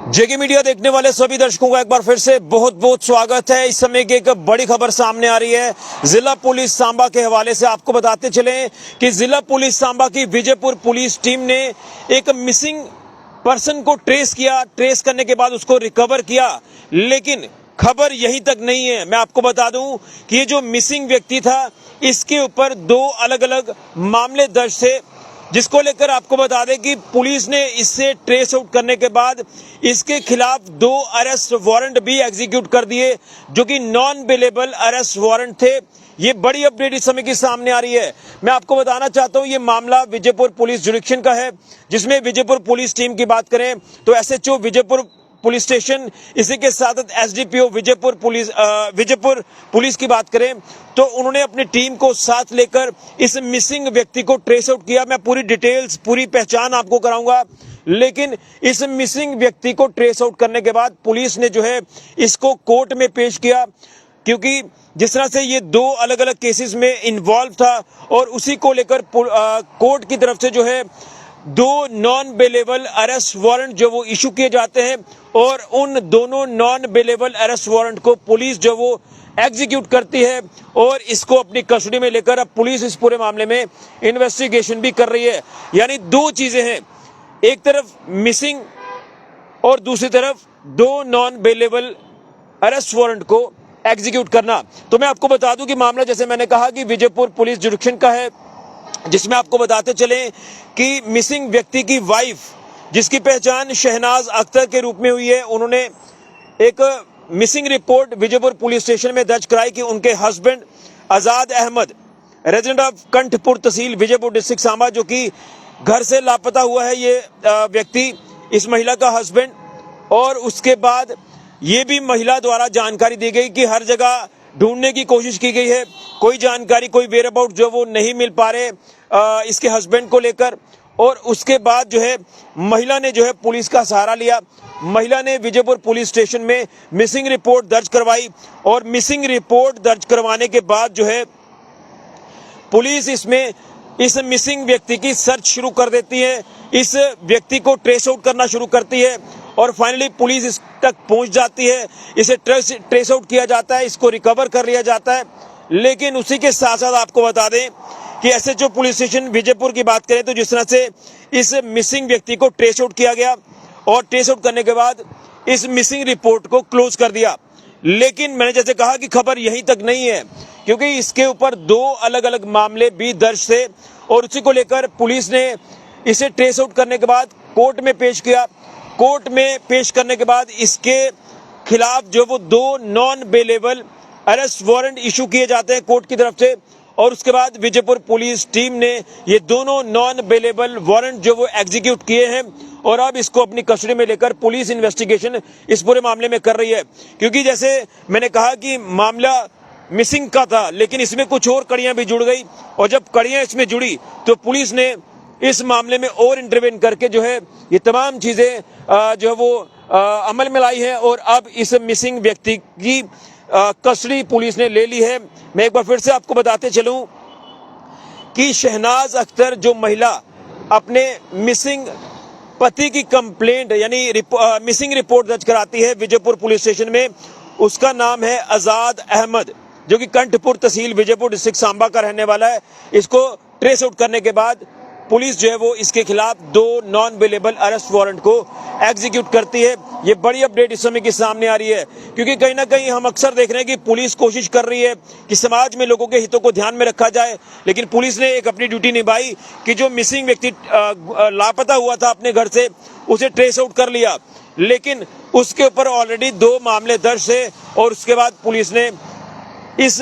जेके media देखने वाले सभी दर्शकों का एक बार फिर से बहुत बहुत स्वागत है। इस समय की एक बड़ी खबर सामने आ रही है जिला पुलिस सांबा के हवाले से। आपको बताते चले कि जिला पुलिस सांबा की विजयपुर पुलिस टीम ने एक मिसिंग पर्सन को ट्रेस करने के बाद उसको रिकवर किया। लेकिन खबर यहीं तक नहीं है। मैं आपको बता दूं कि ये जो मिसिंग व्यक्ति था इसके ऊपर दो अलग अलग मामले दर्ज थे, जिसको लेकर आपको बता दें कि पुलिस ने इससे ट्रेस आउट करने के बाद इसके खिलाफ 2 अरेस्ट वारंट भी एग्जीक्यूट कर दिए, जो कि नॉन बेलेबल अरेस्ट वारंट थे। ये बड़ी अपडेट इस समय की सामने आ रही है। मैं आपको बताना चाहता हूं ये मामला विजयपुर पुलिस जुडिक्शन का है, जिसमें विजयपुर पुलिस टीम की बात करें तो एसएचओ विजयपुर पुलिस स्टेशन, इसी के साथ एसडीपीओ विजयपुर पुलिस की बात करें तो उन्होंने अपनी टीम को साथ लेकर इस मिसिंग व्यक्ति को ट्रेस आउट किया। मैं पूरी डिटेल्स, पूरी पहचान आपको कराऊंगा, लेकिन इस मिसिंग व्यक्ति को ट्रेस आउट करने के बाद पुलिस ने जो है इसको कोर्ट में पेश किया, क्योंकि जिस तरह से ये 2 अलग अलग केसेस में इन्वॉल्व था और उसी को लेकर कोर्ट की तरफ से जो है 2 नॉन बेलेबल अरेस्ट वारंट जो वो इशू किए जाते हैं और उन दोनों नॉन बेलेबल अरेस्ट वारंट को पुलिस जो वो एग्जीक्यूट करती है और इसको अपनी कस्टडी में लेकर अब पुलिस इस पूरे मामले में इन्वेस्टिगेशन भी कर रही है। यानी 2 चीजें हैं, एक तरफ मिसिंग और दूसरी तरफ 2 नॉन बेलेबल अरेस्ट वारंट को एग्जीक्यूट करना। तो मैं आपको बता दूं कि मामला, जैसे मैंने कहा, कि विजयपुर पुलिस जुडिक्शन का है, जिसमें आपको बताते चले कि मिसिंग व्यक्ति की वाइफ, जिसकी पहचान शहनाज अख्तर के रूप में हुई है, उन्होंने एक missing report Vijaypur police station में दर्ज कराई कि उनके husband Azad Ahmed, resident of Kanthpur tehsil Vijaypur district Samba, जो कि घर से लापता हुआ है ये व्यक्ति, इस महिला का हस्बैंड। और उसके बाद ये भी महिला द्वारा जानकारी दी गई कि हर जगह ढूंढने की कोशिश की गई है, कोई जानकारी, कोई वेयर अबाउट जो वो नहीं मिल पा रहे इसके हस्बैंड को लेकर। और उसके बाद जो है महिला ने जो है पुलिस का सहारा लिया। महिला ने विजयपुर पुलिस स्टेशन में मिसिंग रिपोर्ट दर्ज करवाई और मिसिंग रिपोर्ट दर्ज करवाने के बाद जो है पुलिस इसमें इस मिसिंग व्यक्ति की सर्च शुरू कर देती है, इस व्यक्ति को ट्रेस आउट करना शुरू करती है और फाइनली पुलिस इस तक पहुंच जाती है। इसे ट्रेस आउट किया जाता है, इसको रिकवर कर लिया जाता है। लेकिन उसी के साथ साथ आपको बता दें कि एसएचओ पुलिस स्टेशन विजयपुर की बात करें तो जिस तरह से इस मिसिंग व्यक्ति को ट्रेस आउट किया गया और ट्रेस आउट करने के बाद इस मिसिंग रिपोर्ट को क्लोज कर दिया। लेकिन मैंने जैसे कहा कि खबर यहीं तक नहीं है, क्योंकि इसके ऊपर 2 अलग अलग मामले भी दर्ज थे और उसी को लेकर पुलिस ने इसे ट्रेस आउट करने के बाद कोर्ट में पेश किया। कोर्ट में पेश करने के बाद इसके खिलाफ जो वो 2 non bailable arrest warrant issue किए जाते हैं कोर्ट की तरफ से और उसके बाद विजयपुर पुलिस टीम ने ये दोनों नॉन बेलेबल वारंट जो वो एग्जीक्यूट किए हैं और अब इसको अपनी कस्टडी में लेकर पुलिस इन्वेस्टिगेशन इस पूरे मामले में कर रही है। क्योंकि जैसे मैंने कहा कि मामला मिसिंग का था, लेकिन इसमें कुछ और कड़ियां भी जुड़ गई और जब कड़ियां इसमें जुड़ी तो पुलिस ने इस मामले में और इंटरवेन करके जो है ये तमाम चीजें जो है वो अमल में लाई है और अब इस मिसिंग व्यक्ति की कस्टडी पुलिस ने ले ली है। मैं एक बार फिर से आपको बताते चलूं कि शहनाज अख्तर जो महिला अपने मिसिंग पति की कंप्लेंट यानी मिसिंग रिपोर्ट दर्ज कराती है विजयपुर पुलिस स्टेशन में, उसका नाम है आजाद अहमद, जो कि कंठपुर तहसील विजयपुर डिस्ट्रिक्ट सांबा का रहने वाला है। इसको ट्रेस आउट करने के बाद पुलिस जो है वो इसके खिलाफ 2 नॉन बेलेबल अरेस्ट वारंट को एग्जीक्यूट करती है। ये बड़ी अपडेट इस समय की सामने आ रही है, क्योंकि कहीं ना कहीं हम अक्सर देख रहे हैं कि पुलिस कोशिश कर रही है कि समाज में लोगों के हितों को ध्यान में रखा जाए, लेकिन पुलिस ने एक अपनी ड्यूटी निभाई कि जो मिसिंग व्यक्ति लापता हुआ था अपने घर से, उसे ट्रेस आउट कर लिया। लेकिन उसके ऊपर ऑलरेडी 2 मामले दर्ज थे और उसके बाद पुलिस ने इस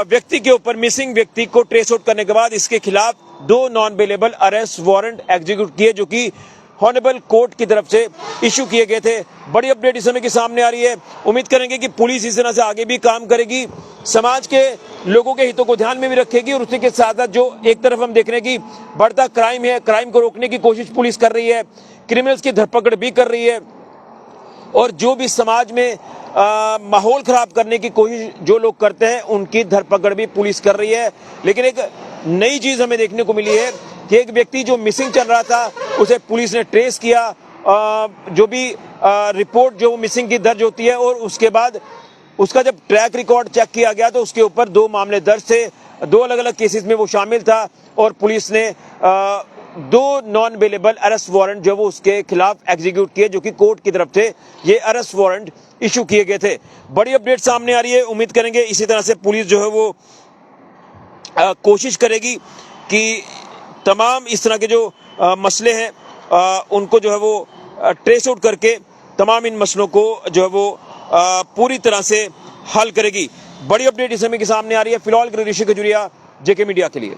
व्यक्ति के ऊपर, मिसिंग व्यक्ति को ट्रेस आउट करने के बाद इसके खिलाफ 2 non bailable arrest warrant execute किए, जो कि हॉनरेबल कोर्ट की तरफ से इशू किए गए थे। बड़ी अपडेट इस समय की सामने आ रही है। उम्मीद करेंगे कि पुलिस इस तरह से आगे भी काम करेगी, समाज के लोगों के हितों को ध्यान में भी रखेगी और उसी के साथ साथ जो एक तरफ हम देख रहे हैं कि बढ़ता क्राइम है, क्राइम को रोकने की कोशिश पुलिस कर रही है, क्रिमिनल्स की धरपकड़ भी कर रही है और जो भी समाज में माहौल खराब करने की कोशिश जो लोग करते हैं उनकी धरपकड़ भी पुलिस कर रही है। लेकिन एक नई चीज हमें देखने को मिली है कि एक व्यक्ति जो मिसिंग चल रहा था उसे पुलिस ने ट्रेस किया जो भी रिपोर्ट जो मिसिंग की दर्ज होती है, और उसके बाद उसका जब ट्रैक रिकॉर्ड चेक किया गया तो उसके ऊपर 2 मामले दर्ज थे, 2 अलग अलग केसेस में वो शामिल था, और पुलिस ने 2 नॉन अवेलेबल अरेस्ट वारंट जो वो उसके खिलाफ एग्जीक्यूट किए, जो कि कोर्ट की तरफ से ये अरेस्ट वारंट इशू किए गए थे। बड़ी अपडेट सामने आ रही है, उम्मीद करेंगे इसी तरह से पुलिस जो है वो कोशिश करेगी कि तमाम इस तरह के जो मसले हैं उनको जो है वो ट्रेस आउट करके तमाम इन मसलों को जो है वो पूरी तरह से हल करेगी। बड़ी अपडेट इस समय के सामने आ रही है। फिलहाल ऋषि खजुरिया, जेके मीडिया के लिए।